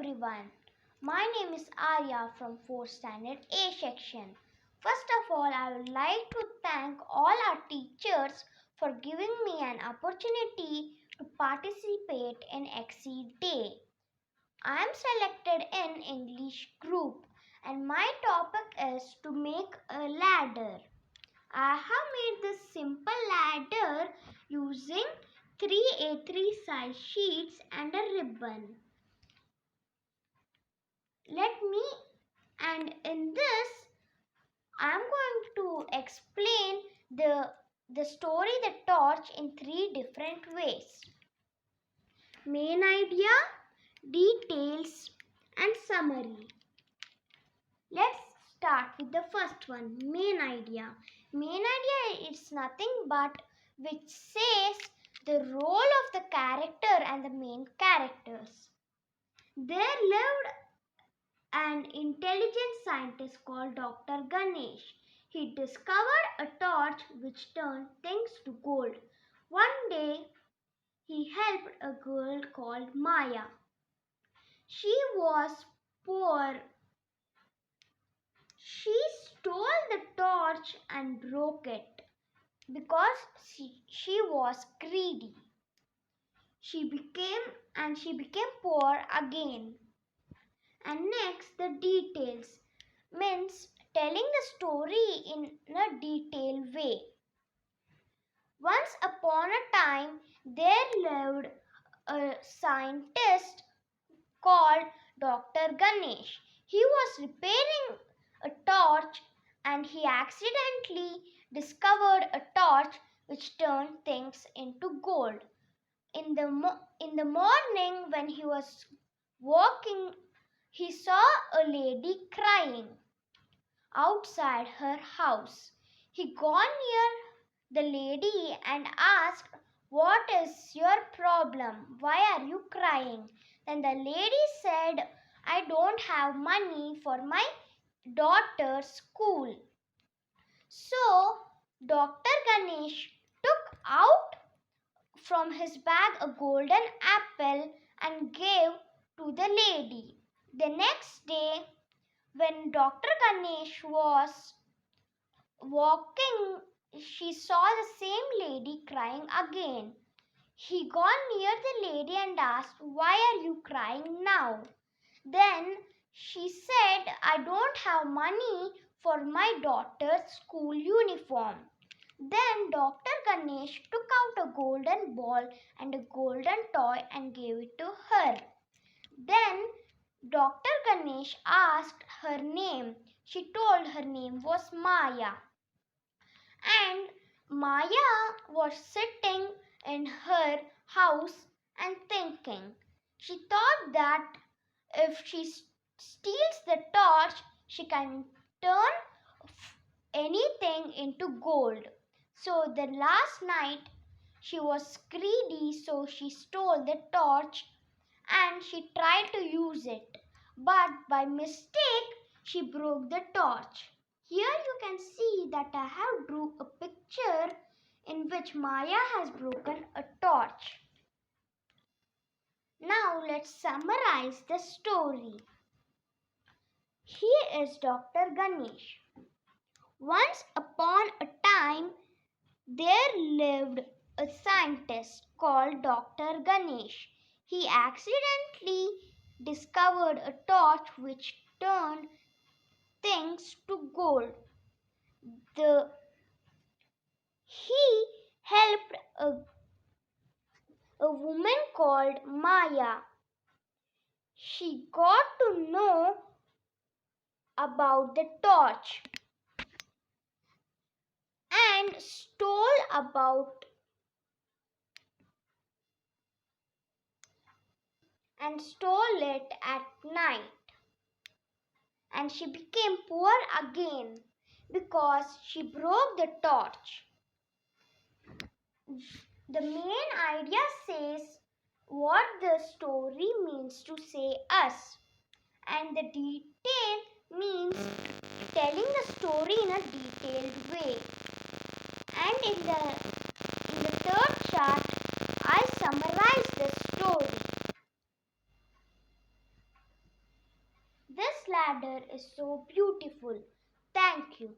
everyone. My name is Arya from 4th Standard A section. First of all, I would like to thank all our teachers for giving me an opportunity to participate in Exceed Day. I am selected in English group and my topic is to make a ladder. I have made this simple ladder using 3 A3 size sheets and a ribbon. In this I am going to explain the story The Torch in 3 different ways. Main idea, details and summary. Let's start with the first one, main idea. Main idea is nothing but which says the role of the character and the main characters. There lived an intelligent scientist called Dr. Ganesh. He discovered a torch which turned things to gold. One day, he helped a girl called Maya. She was poor. She stole the torch and broke it because she was greedy. She became poor again. And next, the details means telling the story in a detailed way. Once upon a time, there lived a scientist called Dr. Ganesh. He was repairing a torch and he accidentally discovered a torch which turned things into gold. In the morning when he was walking, he saw a lady crying outside her house. He got near the lady and asked, "What is your problem? Why are you crying?" Then the lady said, "I don't have money for my daughter's school." So Dr. Ganesh took out from his bag a golden apple and gave to the lady. The next day, when Dr. Ganesh was walking, she saw the same lady crying again. He got near the lady and asked, "Why are you crying now?" Then she said, "I don't have money for my daughter's school uniform." Then Dr. Ganesh took out a golden ball and a golden toy and gave it to her. Then Dr. Ganesh asked her name. She told her name was Maya. And Maya was sitting in her house and thinking. She thought that if she steals the torch, she can turn anything into gold. So the last night she was greedy, so she stole the torch and she tried to use it. But by mistake, she broke the torch. Here you can see that I have drew a picture in which Maya has broken a torch. Now let's summarize the story. Here is Dr. Ganesh. Once upon a time, there lived a scientist called Dr. Ganesh. He accidentally discovered a torch which turned things to gold. He helped a woman called Maya. She got to know about the torch and stole it at night. And she became poor again because she broke the torch. The main idea says what the story means to say us, and the detail means telling the story in a detailed way. And in the third chart, I summarize the story. This ladder is so beautiful. Thank you.